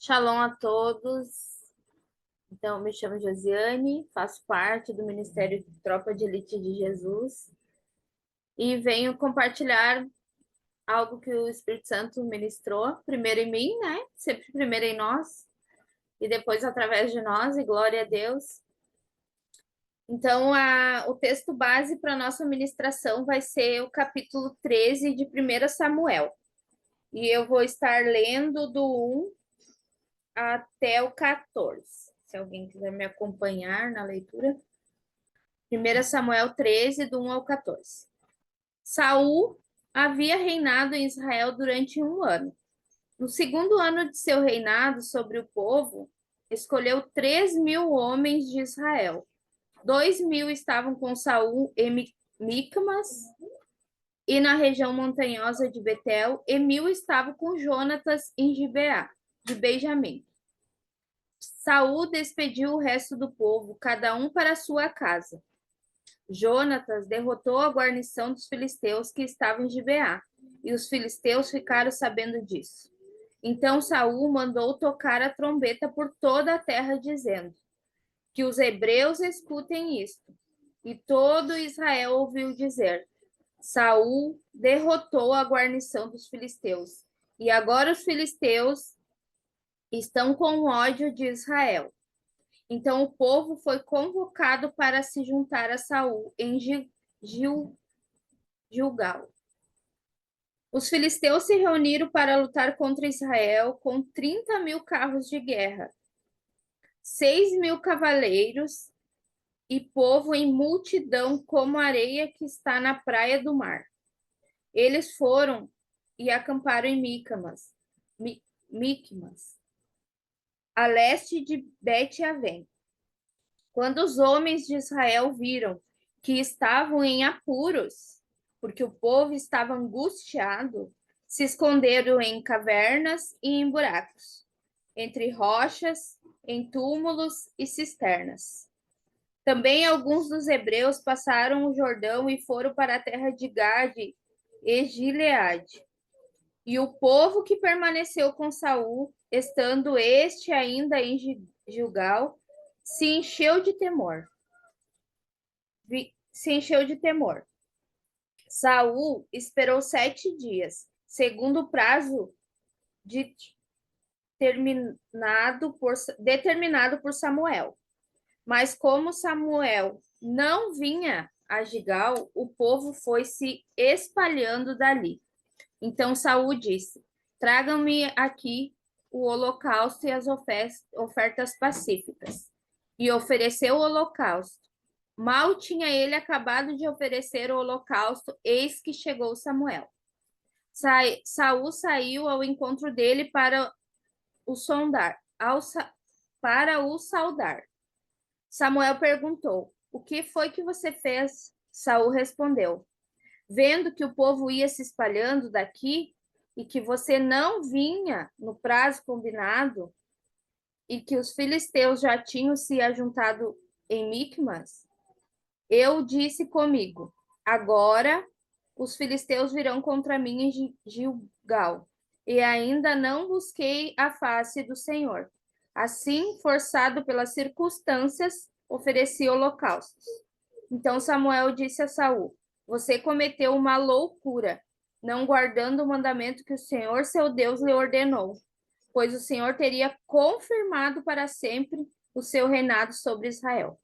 Shalom a todos. Então, me chamo Josiane, faço parte do Ministério Tropa de Elite de Jesus e venho compartilhar algo que o Espírito Santo ministrou, primeiro em mim, né? Sempre primeiro em nós e depois através de nós, e glória a Deus. Então, o texto base para a nossa ministração vai ser o capítulo 13 de 1 Samuel. E eu vou estar lendo do 1 até o 14. Se alguém quiser me acompanhar na leitura. 1 Samuel 13, do 1 ao 14. Saul havia reinado em Israel durante 1 ano. No segundo ano de seu reinado sobre o povo, escolheu 3.000 homens de Israel. 2.000 estavam com Saul em Micmas e na região montanhosa de Betel, e 1.000 estavam com Jonatas em Gibeá, de Benjamim. Saul despediu o resto do povo, cada um para sua casa. Jonatas derrotou a guarnição dos filisteus que estavam em Gibeá, e os filisteus ficaram sabendo disso. Então Saul mandou tocar a trombeta por toda a terra, dizendo: que os hebreus escutem isto. E todo Israel ouviu dizer: Saul derrotou a guarnição dos filisteus, e agora os filisteus estão com ódio de Israel. Então o povo foi convocado para se juntar a Saul em Gilgal. Os filisteus se reuniram para lutar contra Israel com 30.000 carros de guerra, 6.000 cavaleiros e povo em multidão como a areia que está na praia do mar. Eles foram e acamparam em Micmas, a leste de Bet-Aven. Quando os homens de Israel viram que estavam em apuros, porque o povo estava angustiado, se esconderam em cavernas e em buracos, entre rochas, em túmulos e cisternas. Também alguns dos hebreus passaram o Jordão e foram para a terra de Gade e Gileade. E o povo que permaneceu com Saul, estando este ainda em Gilgal, se encheu de temor. Saul esperou 7 dias, segundo o prazo de determinado por Samuel. Mas como Samuel não vinha a Gilgal, o povo foi se espalhando dali. Então Saul disse: tragam-me aqui o holocausto e as ofertas pacíficas. E ofereceu o holocausto. Mal tinha ele acabado de oferecer o holocausto, eis que chegou Samuel. Saul saiu ao encontro dele para o saudar. Samuel perguntou: o que foi que você fez? Saul respondeu: vendo que o povo ia se espalhando daqui e que você não vinha no prazo combinado e que os filisteus já tinham se ajuntado em Micmas, eu disse comigo: agora os filisteus virão contra mim em Gilgal, e ainda não busquei a face do Senhor. Assim, forçado pelas circunstâncias, ofereci holocaustos. Então Samuel disse a Saul: você cometeu uma loucura, não guardando o mandamento que o Senhor, seu Deus, lhe ordenou, pois o Senhor teria confirmado para sempre o seu reinado sobre Israel.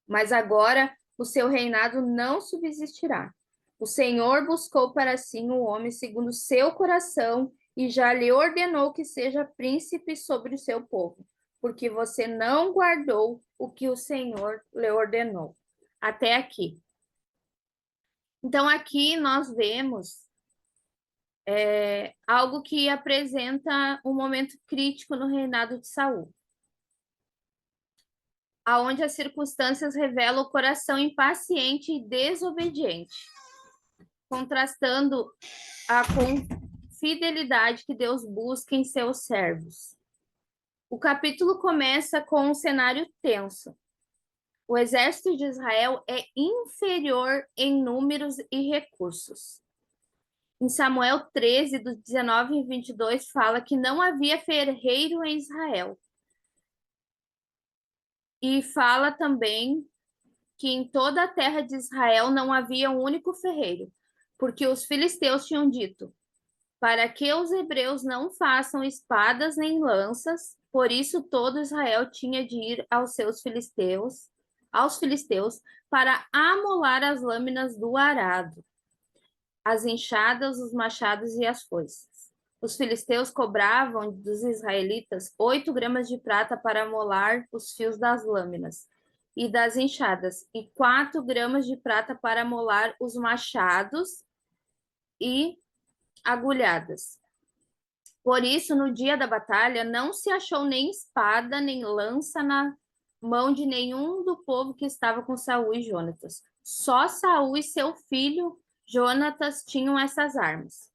Mas agora o seu reinado não subsistirá. O Senhor buscou para si um homem segundo o seu coração e já lhe ordenou que seja príncipe sobre o seu povo, porque você não guardou o que o Senhor lhe ordenou. Até aqui. Então, aqui nós vemos algo que apresenta um momento crítico no reinado de Saul, aonde as circunstâncias revelam o coração impaciente e desobediente, contrastando com fidelidade que Deus busca em seus servos. O capítulo começa com um cenário tenso. O exército de Israel é inferior em números e recursos. Em Samuel 13, do 19 e 22, fala que não havia ferreiro em Israel. E fala também que em toda a terra de Israel não havia um único ferreiro, porque os filisteus tinham dito: para que os hebreus não façam espadas nem lanças, por isso todo Israel tinha de ir aos filisteus, para amolar as lâminas do arado, as enxadas, os machados e as foices. Os filisteus cobravam dos israelitas 8 gramas de prata para amolar os fios das lâminas e das enxadas, e 4 gramas de prata para amolar os machados e agulhadas. Por isso, no dia da batalha, não se achou nem espada, nem lança na mão de nenhum do povo que estava com Saul e Jonatas. Só Saul e seu filho Jonatas tinham essas armas.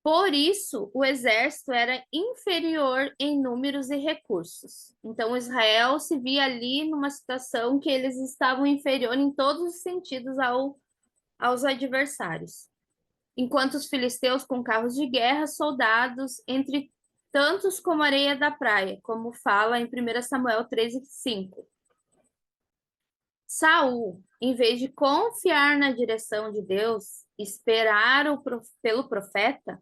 Por isso, o exército era inferior em números e recursos. Então, Israel se via ali numa situação que eles estavam inferior em todos os sentidos aos adversários. Enquanto os filisteus com carros de guerra, soldados, entre tantos como areia da praia, como fala em 1 Samuel 13:5. Saul, em vez de confiar na direção de Deus, esperar pelo profeta,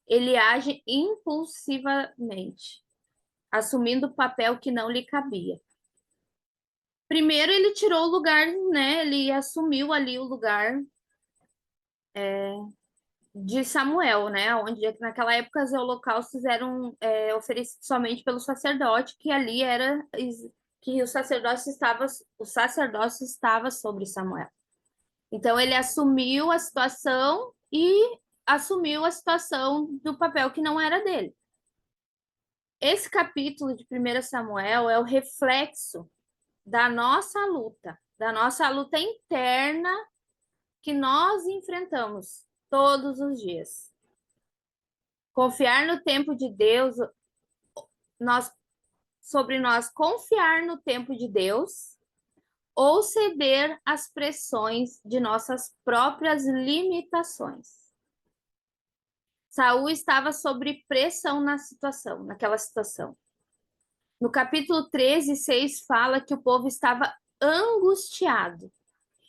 ele age impulsivamente, assumindo o papel que não lhe cabia. Primeiro, ele tirou o lugar, né? Ele assumiu ali o lugar de Samuel, né? Onde naquela época os holocaustos eram oferecidos somente pelo sacerdote, que ali era que o sacerdócio estava sobre Samuel. Então ele assumiu a situação e assumiu a situação do papel que não era dele. Esse capítulo de 1 Samuel é o reflexo da nossa luta interna que nós enfrentamos todos os dias. Confiar no tempo de Deus, sobre nós confiar no tempo de Deus ou ceder às pressões de nossas próprias limitações. Saul estava sob pressão naquela situação. No capítulo 13:6 fala que o povo estava angustiado.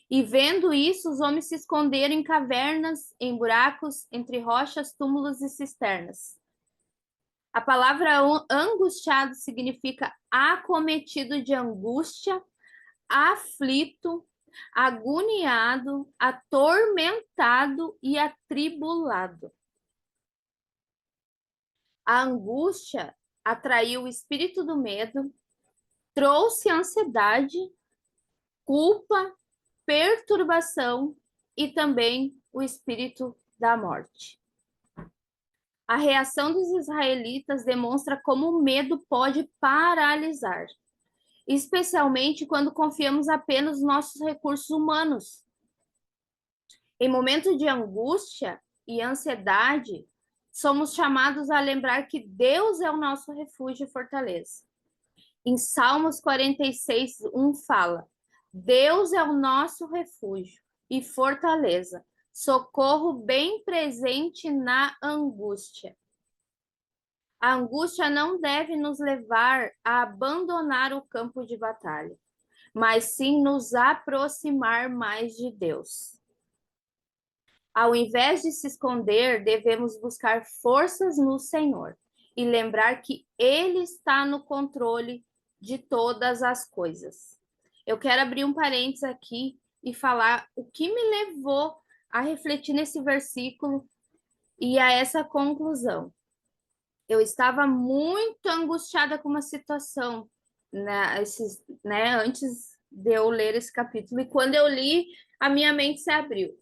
E vendo isso, os homens se esconderam em cavernas, em buracos, entre rochas, túmulos e cisternas. A palavra angustiado significa acometido de angústia, aflito, agoniado, atormentado e atribulado. A angústia atraiu o espírito do medo, trouxe ansiedade, culpa, perturbação e também o espírito da morte. A reação dos israelitas demonstra como o medo pode paralisar, especialmente quando confiamos apenas nos nossos recursos humanos. Em momentos de angústia e ansiedade, somos chamados a lembrar que Deus é o nosso refúgio e fortaleza. Em Salmos 46:1 fala: Deus é o nosso refúgio e fortaleza, socorro bem presente na angústia. A angústia não deve nos levar a abandonar o campo de batalha, mas sim nos aproximar mais de Deus. Ao invés de se esconder, devemos buscar forças no Senhor e lembrar que Ele está no controle de todas as coisas. Eu quero abrir um parênteses aqui e falar o que me levou a refletir nesse versículo e a essa conclusão. Eu estava muito angustiada com uma situação, antes de eu ler esse capítulo, e quando eu li, a minha mente se abriu.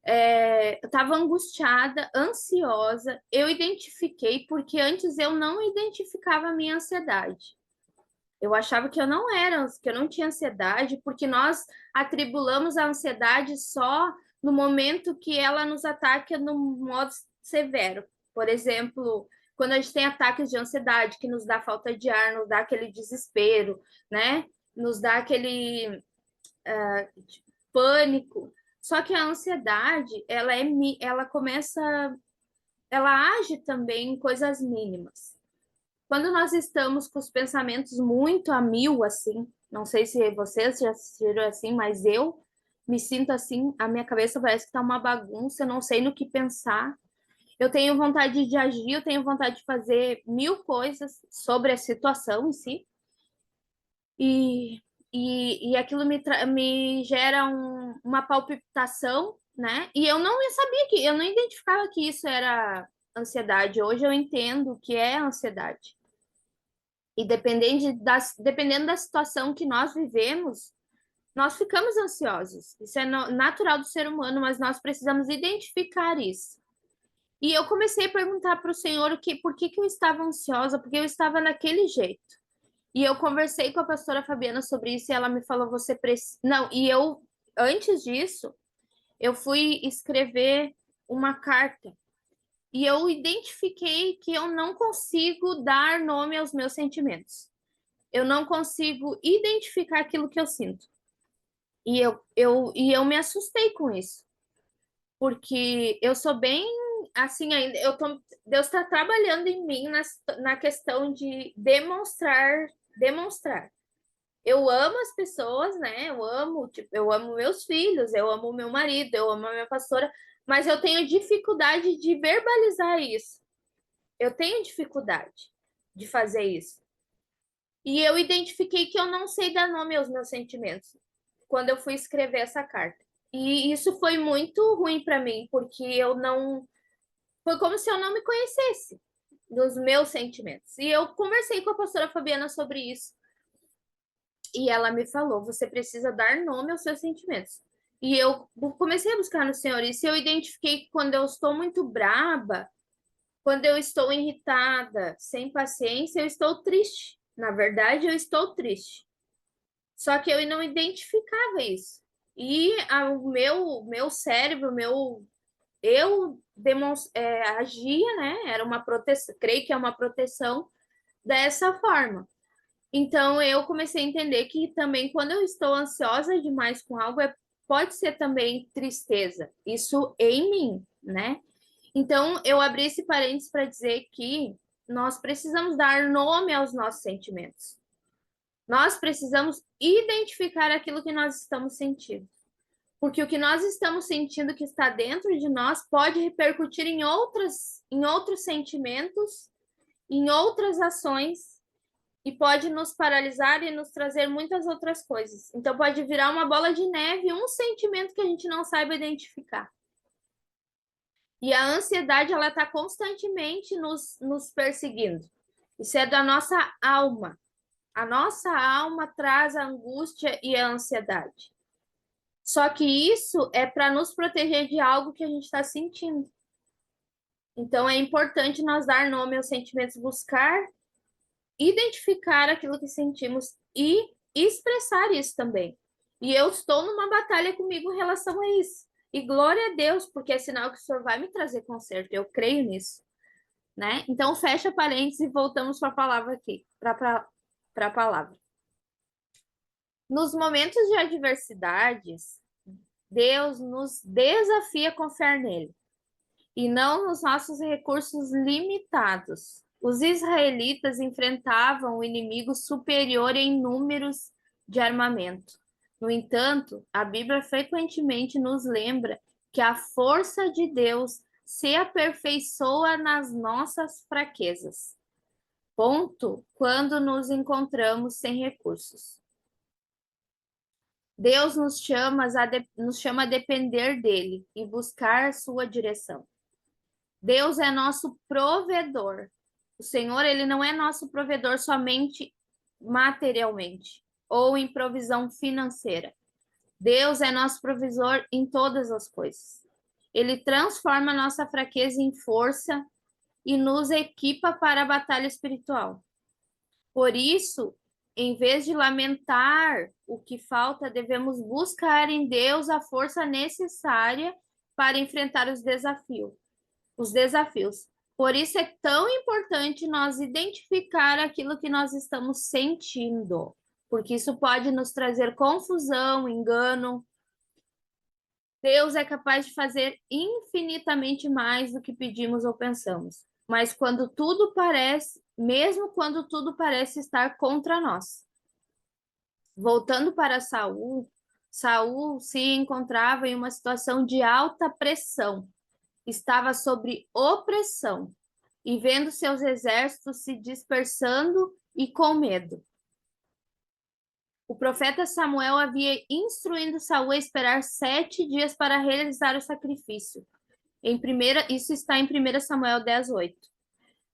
Eu estava angustiada, ansiosa, eu identifiquei, porque antes eu não identificava a minha ansiedade. Eu achava que eu não tinha ansiedade, porque nós atribulamos a ansiedade só no momento que ela nos ataca no modo severo. Por exemplo, quando a gente tem ataques de ansiedade, que nos dá falta de ar, nos dá aquele desespero, né? Nos dá aquele pânico. Só que a ansiedade, ela começa, ela age também em coisas mínimas. Quando nós estamos com os pensamentos muito a mil, assim, não sei se vocês já assistiram assim, mas eu me sinto assim, a minha cabeça parece que tá uma bagunça, eu não sei no que pensar. Eu tenho vontade de agir, eu tenho vontade de fazer mil coisas sobre a situação em si, e, e aquilo me gera uma palpitação, né? E eu não sabia eu não identificava que isso era ansiedade. Hoje eu entendo o que é ansiedade. E dependendo da situação que nós vivemos, nós ficamos ansiosos. Isso é natural do ser humano, mas nós precisamos identificar isso. E eu comecei a perguntar para o Senhor por que eu estava ansiosa, porque eu estava naquele jeito. E eu conversei com a pastora Fabiana sobre isso e ela me falou: você precisa. Não, e eu, antes disso, eu fui escrever uma carta. E eu identifiquei que eu não consigo dar nome aos meus sentimentos. Eu não consigo identificar aquilo que eu sinto. E eu me assustei com isso, porque eu sou bem assim ainda. Deus está trabalhando em mim na questão de demonstrar. Eu amo as pessoas, né? Eu amo meus filhos, eu amo meu marido, eu amo a minha pastora, mas eu tenho dificuldade de verbalizar isso. Eu tenho dificuldade de fazer isso. E eu identifiquei que eu não sei dar nome aos meus sentimentos quando eu fui escrever essa carta. E isso foi muito ruim para mim, porque eu não. Foi como se eu não me conhecesse dos meus sentimentos. E eu conversei com a pastora Fabiana sobre isso. E ela me falou: você precisa dar nome aos seus sentimentos. E eu comecei a buscar no Senhor isso. E eu identifiquei que quando eu estou muito braba, quando eu estou irritada, sem paciência, eu estou triste. Na verdade, eu estou triste. Só que eu não identificava isso. E o meu cérebro, agia, né? Era uma proteção, creio que é uma proteção dessa forma. Então eu comecei a entender que também quando eu estou ansiosa demais com algo, pode ser também tristeza. Isso em mim, né? Então eu abri esse parênteses para dizer que nós precisamos dar nome aos nossos sentimentos. Nós precisamos identificar aquilo que nós estamos sentindo. Porque o que nós estamos sentindo que está dentro de nós pode repercutir em outros sentimentos, em outras ações, e pode nos paralisar e nos trazer muitas outras coisas. Então, pode virar uma bola de neve, um sentimento que a gente não saiba identificar. E a ansiedade, ela está constantemente nos perseguindo. Isso é da nossa alma. A nossa alma traz a angústia e a ansiedade. Só que isso é para nos proteger de algo que a gente está sentindo. Então é importante nós dar nome aos sentimentos, buscar identificar aquilo que sentimos e expressar isso também. E eu estou numa batalha comigo em relação a isso. E glória a Deus, porque é sinal que o Senhor vai me trazer conserto. Eu creio nisso, né? Então fecha parênteses e voltamos para a palavra aqui, para a palavra. Nos momentos de adversidades, Deus nos desafia a confiar nele e não nos nossos recursos limitados. Os israelitas enfrentavam o inimigo superior em números de armamento. No entanto, a Bíblia frequentemente nos lembra que a força de Deus se aperfeiçoa nas nossas fraquezas. Ponto quando nos encontramos sem recursos. Deus nos chama a depender dele e buscar sua direção. Deus é nosso provedor. O Senhor, ele não é nosso provedor somente materialmente ou em provisão financeira. Deus é nosso provisor em todas as coisas. Ele transforma nossa fraqueza em força e nos equipa para a batalha espiritual. Por isso, em vez de lamentar o que falta, devemos buscar em Deus a força necessária para enfrentar os desafios. Por isso é tão importante nós identificar aquilo que nós estamos sentindo, porque isso pode nos trazer confusão, engano, Deus é capaz de fazer infinitamente mais do que pedimos ou pensamos. Mas quando tudo parece, mesmo quando tudo parece estar contra nós. Voltando para Saul, Saul se encontrava em uma situação de alta pressão, estava sob opressão e vendo seus exércitos se dispersando e com medo. O profeta Samuel havia instruído Saul a esperar 7 dias para realizar o sacrifício. Isso está em 1 Samuel 10:8.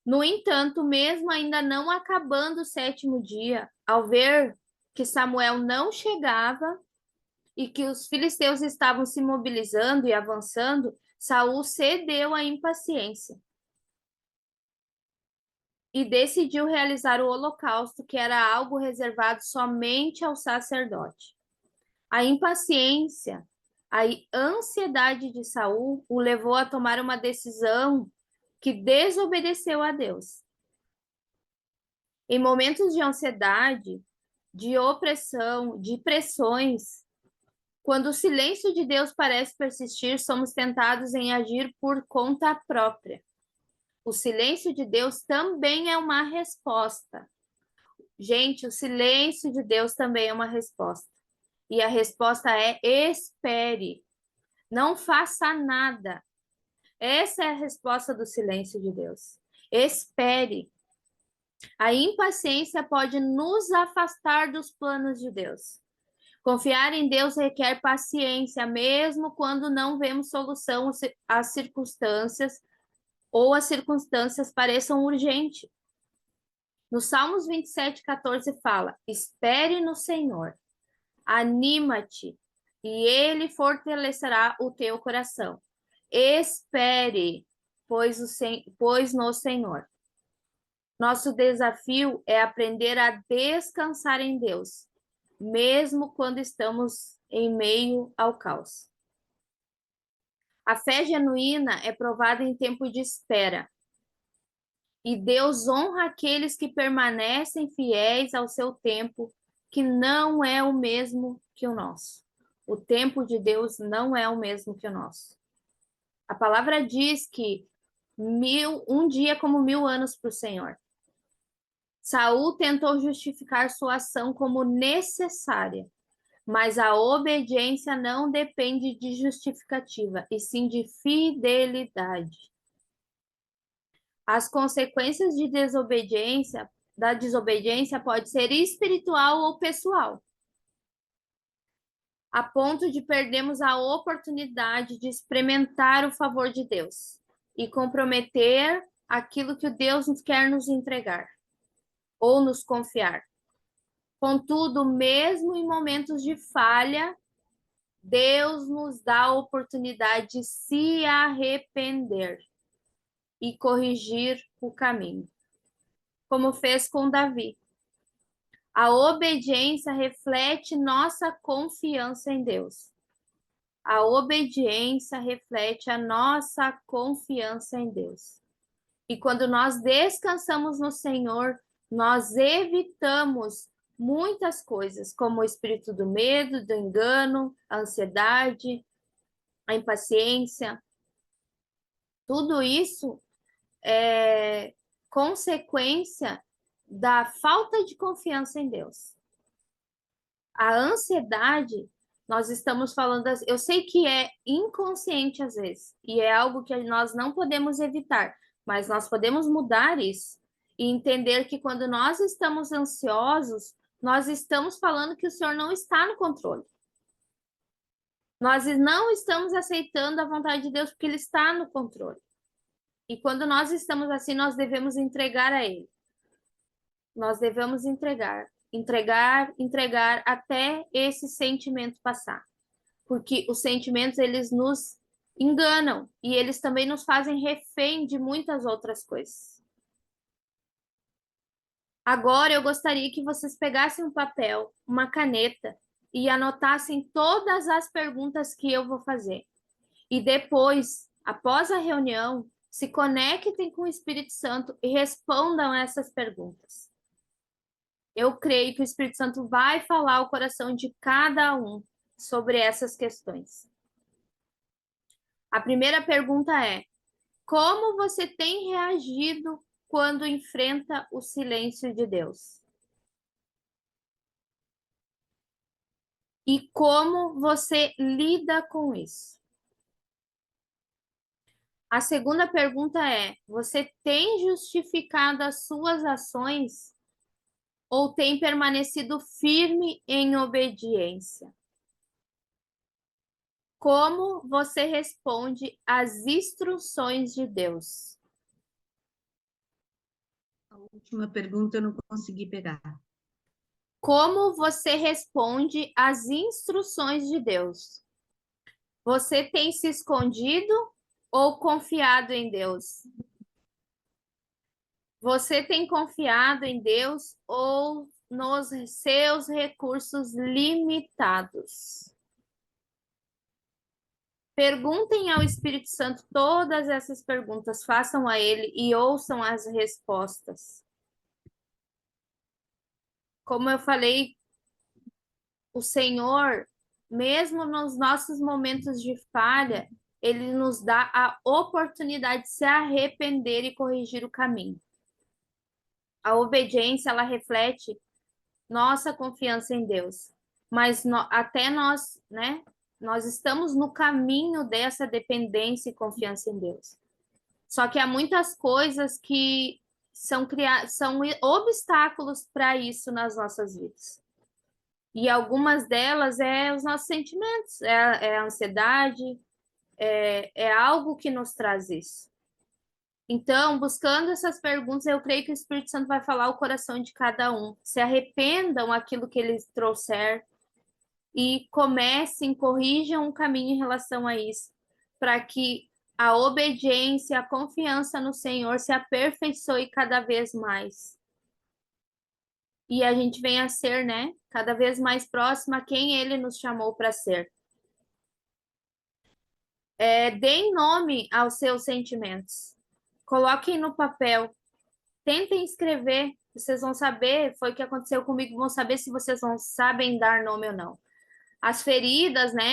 No entanto, mesmo ainda não acabando o 7º dia, ao ver que Samuel não chegava e que os filisteus estavam se mobilizando e avançando, Saul cedeu à impaciência e decidiu realizar o holocausto, que era algo reservado somente ao sacerdote. A impaciência, a ansiedade de Saul o levou a tomar uma decisão que desobedeceu a Deus. Em momentos de ansiedade, de opressão, de pressões, quando o silêncio de Deus parece persistir, somos tentados em agir por conta própria. O silêncio de Deus também é uma resposta. Gente, o silêncio de Deus também é uma resposta. E a resposta é: espere, não faça nada. Essa é a resposta do silêncio de Deus. Espere. A impaciência pode nos afastar dos planos de Deus. Confiar em Deus requer paciência, mesmo quando não vemos solução às circunstâncias ou as circunstâncias pareçam urgentes. No Salmos 27:14 fala: espere no Senhor, anima-te, e Ele fortalecerá o teu coração. Espere, pois no Senhor. Nosso desafio é aprender a descansar em Deus, mesmo quando estamos em meio ao caos. A fé genuína é provada em tempo de espera. E Deus honra aqueles que permanecem fiéis ao seu tempo, que não é o mesmo que o nosso. O tempo de Deus não é o mesmo que o nosso. A palavra diz que um dia é como 1000 anos para o Senhor. Saul tentou justificar sua ação como necessária, mas a obediência não depende de justificativa, e sim de fidelidade. As consequências da desobediência pode ser espiritual ou pessoal, a ponto de perdermos a oportunidade de experimentar o favor de Deus e comprometer aquilo que Deus quer nos entregar ou nos confiar. Contudo, mesmo em momentos de falha, Deus nos dá a oportunidade de se arrepender e corrigir o caminho, como fez com Davi. A obediência reflete nossa confiança em Deus. A obediência reflete a nossa confiança em Deus. E quando nós descansamos no Senhor, nós evitamos muitas coisas, como o espírito do medo, do engano, a ansiedade, a impaciência. Tudo isso é consequência da falta de confiança em Deus. A ansiedade, nós estamos falando, eu sei que é inconsciente às vezes, e é algo que nós não podemos evitar, mas nós podemos mudar isso e entender que quando nós estamos ansiosos, nós estamos falando que o Senhor não está no controle. Nós não estamos aceitando a vontade de Deus porque Ele está no controle. E quando nós estamos assim, nós devemos entregar a Ele. Nós devemos entregar até esse sentimento passar. Porque os sentimentos, eles nos enganam e eles também nos fazem refém de muitas outras coisas. Agora eu gostaria que vocês pegassem um papel, uma caneta e anotassem todas as perguntas que eu vou fazer. E depois, após a reunião, se conectem com o Espírito Santo e respondam essas perguntas. Eu creio que o Espírito Santo vai falar ao coração de cada um sobre essas questões. A primeira pergunta é: como você tem reagido quando enfrenta o silêncio de Deus? E como você lida com isso? A segunda pergunta é: você tem justificado as suas ações ou tem permanecido firme em obediência? Como você responde às instruções de Deus? A última pergunta eu não consegui pegar. Como você responde às instruções de Deus? Você tem se escondido ou confiado em Deus? Você tem confiado em Deus ou nos seus recursos limitados? Perguntem ao Espírito Santo todas essas perguntas, façam a ele e ouçam as respostas. Como eu falei, o Senhor, mesmo nos nossos momentos de falha, ele nos dá a oportunidade de se arrepender e corrigir o caminho. A obediência, ela reflete nossa confiança em Deus. Mas até nós, né? Nós estamos no caminho dessa dependência e confiança em Deus. Só que há muitas coisas que são obstáculos para isso nas nossas vidas. E algumas delas é os nossos sentimentos, é a ansiedade, é algo que nos traz isso. Então, buscando essas perguntas, eu creio que o Espírito Santo vai falar o coração de cada um. Se arrependam aquilo que eles trouxer e comecem, corrijam o caminho em relação a isso, para que a obediência, a confiança no Senhor se aperfeiçoe cada vez mais. E a gente venha a ser, né, cada vez mais próxima a quem Ele nos chamou para ser. Deem nome aos seus sentimentos. Coloquem no papel. Tentem escrever. Vocês vão saber, foi o que aconteceu comigo, vão saber se vocês não sabem dar nome ou não. As feridas, né,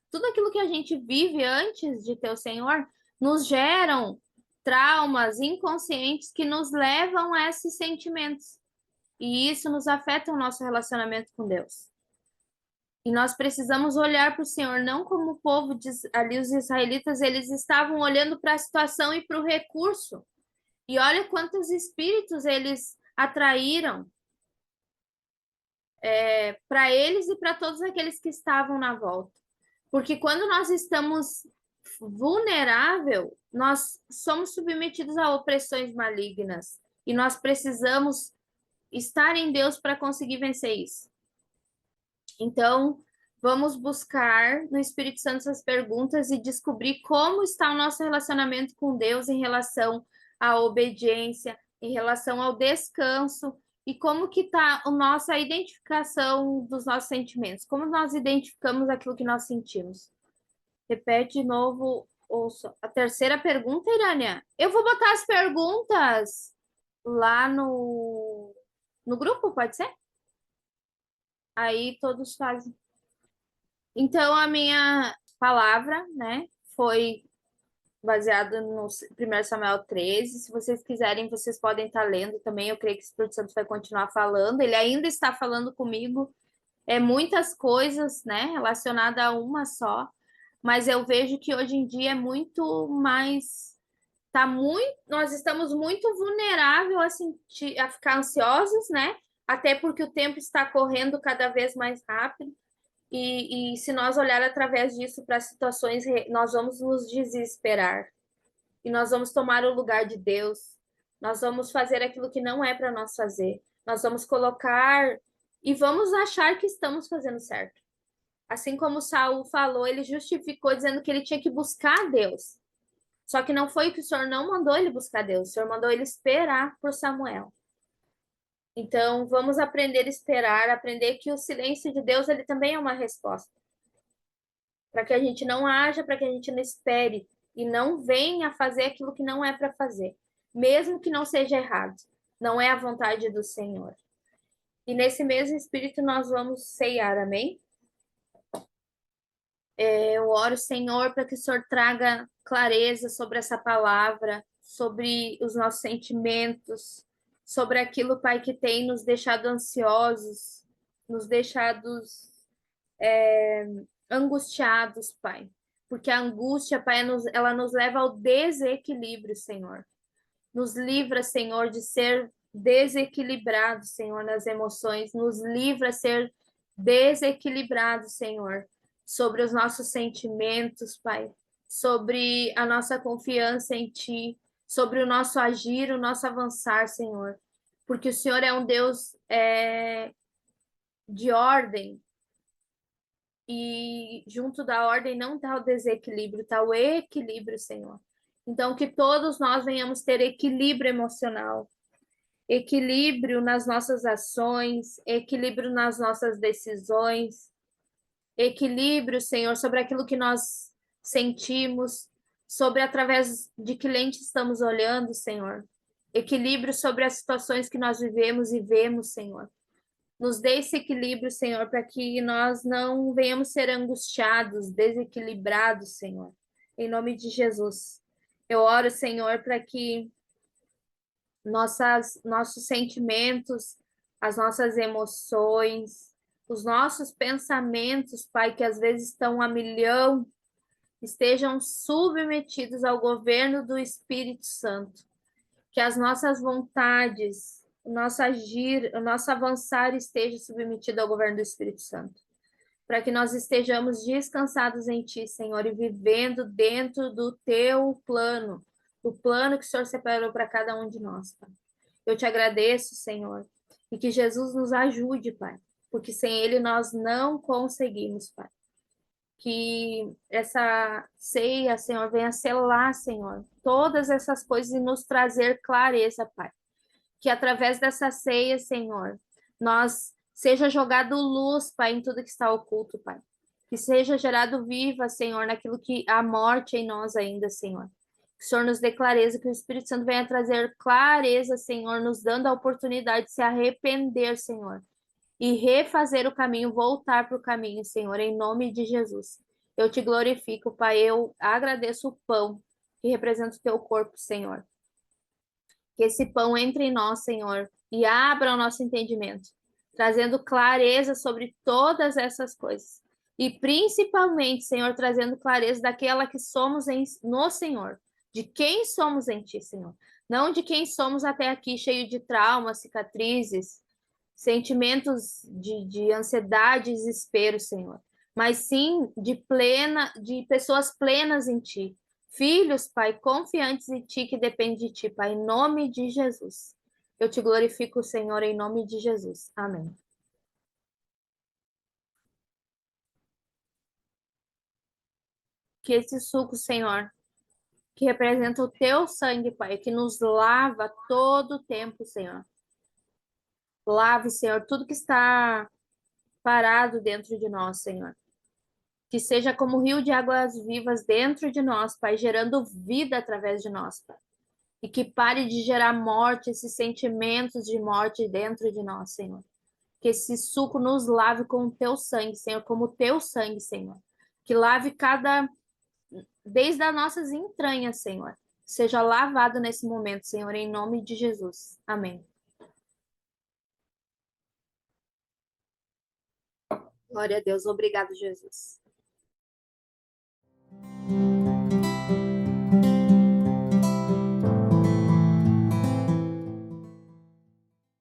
tudo aquilo que a gente vive antes de ter o Senhor, nos geram traumas inconscientes que nos levam a esses sentimentos. E isso nos afeta o nosso relacionamento com Deus. E nós precisamos olhar para o Senhor, não como o povo ali, os israelitas, eles estavam olhando para a situação e para o recurso. E olha quantos espíritos eles atraíram para eles e para todos aqueles que estavam na volta. Porque quando nós estamos vulnerável, nós somos submetidos a opressões malignas. E nós precisamos estar em Deus para conseguir vencer isso. Então, vamos buscar no Espírito Santo essas perguntas e descobrir como está o nosso relacionamento com Deus em relação à obediência, em relação ao descanso e como que está a nossa identificação dos nossos sentimentos, como nós identificamos aquilo que nós sentimos. Repete de novo, ouça. A terceira pergunta, Irânia. Eu vou botar as perguntas lá no grupo, pode ser? Aí todos fazem. Então, a minha palavra, né, foi baseada no 1 Samuel 13. Se vocês quiserem, vocês podem estar lendo também. Eu creio que o Espírito Santo vai continuar falando. Ele ainda está falando comigo. Muitas coisas, né, relacionadas a uma só. Mas eu vejo que hoje em dia é muito mais. Nós estamos muito vulneráveis a sentir, a ficar ansiosos, né? Até porque o tempo está correndo cada vez mais rápido. E se nós olhar através disso para situações, nós vamos nos desesperar. E nós vamos tomar o lugar de Deus. Nós vamos fazer aquilo que não é para nós fazer. Nós vamos colocar e vamos achar que estamos fazendo certo. Assim como Saul falou, ele justificou dizendo que ele tinha que buscar Deus. Só que não foi que o Senhor não mandou ele buscar Deus, o Senhor mandou ele esperar por Samuel. Então, vamos aprender a esperar, aprender que o silêncio de Deus ele também é uma resposta. Para que a gente não haja, para que a gente não espere e não venha fazer aquilo que não é para fazer, mesmo que não seja errado. Não é a vontade do Senhor. E nesse mesmo espírito nós vamos ceiar, amém? Eu oro, Senhor, para que o Senhor traga clareza sobre essa palavra, sobre os nossos sentimentos, sobre aquilo, Pai, que tem nos deixado ansiosos, nos deixado angustiados, Pai. Porque a angústia, Pai, ela nos leva ao desequilíbrio, Senhor. Nos livra, Senhor, de ser desequilibrado, Senhor, nas emoções. Nos livra a ser desequilibrado, Senhor, sobre os nossos sentimentos, Pai, sobre a nossa confiança em Ti, sobre o nosso agir, o nosso avançar, Senhor. Porque o Senhor é um Deus de ordem, e junto da ordem não está o desequilíbrio, está o equilíbrio, Senhor. Então, que todos nós venhamos ter equilíbrio emocional, equilíbrio nas nossas ações, equilíbrio nas nossas decisões, equilíbrio, Senhor, sobre aquilo que nós sentimos, sobre através de que lente estamos olhando, Senhor. Equilíbrio sobre as situações que nós vivemos e vemos, Senhor. Nos dê esse equilíbrio, Senhor, para que nós não venhamos ser angustiados, desequilibrados, Senhor. Em nome de Jesus. Eu oro, Senhor, para que nossos sentimentos, as nossas emoções, os nossos pensamentos, Pai, que às vezes estão a milhão, estejam submetidos ao governo do Espírito Santo. Que as nossas vontades, o nosso agir, o nosso avançar esteja submetido ao governo do Espírito Santo. Para que nós estejamos descansados em Ti, Senhor, e vivendo dentro do Teu plano, o plano que o Senhor separou para cada um de nós, Pai. Eu te agradeço, Senhor, e que Jesus nos ajude, Pai, porque sem Ele nós não conseguimos, Pai. Que essa ceia, Senhor, venha selar, Senhor, todas essas coisas e nos trazer clareza, Pai. Que através dessa ceia, Senhor, nós seja jogado luz, Pai, em tudo que está oculto, Pai. Que seja gerado viva, Senhor, naquilo que há morte em nós ainda, Senhor. Que o Senhor nos dê clareza, que o Espírito Santo venha trazer clareza, Senhor, nos dando a oportunidade de se arrepender, Senhor, e refazer o caminho, voltar para o caminho, Senhor, em nome de Jesus. Eu te glorifico, Pai, eu agradeço o pão que representa o teu corpo, Senhor. Que esse pão entre em nós, Senhor, e abra o nosso entendimento, trazendo clareza sobre todas essas coisas. E principalmente, Senhor, trazendo clareza daquela que somos no Senhor, de quem somos em Ti, Senhor. Não de quem somos até aqui, cheio de traumas, cicatrizes, sentimentos de ansiedade e desespero, Senhor, mas sim de pessoas plenas em Ti. Filhos, Pai, confiantes em Ti, que dependem de Ti, Pai, em nome de Jesus. Eu te glorifico, Senhor, em nome de Jesus. Amém. Que esse suco, Senhor, que representa o Teu sangue, Pai, que nos lava todo o tempo, Senhor. Lave, Senhor, tudo que está parado dentro de nós, Senhor. Que seja como um rio de águas vivas dentro de nós, Pai, gerando vida através de nós, Pai. E que pare de gerar morte, esses sentimentos de morte dentro de nós, Senhor. Que esse suco nos lave com o teu sangue, Senhor, como o teu sangue, Senhor. Que lave desde as nossas entranhas, Senhor. Seja lavado nesse momento, Senhor, em nome de Jesus. Amém. Glória a Deus. Obrigado, Jesus.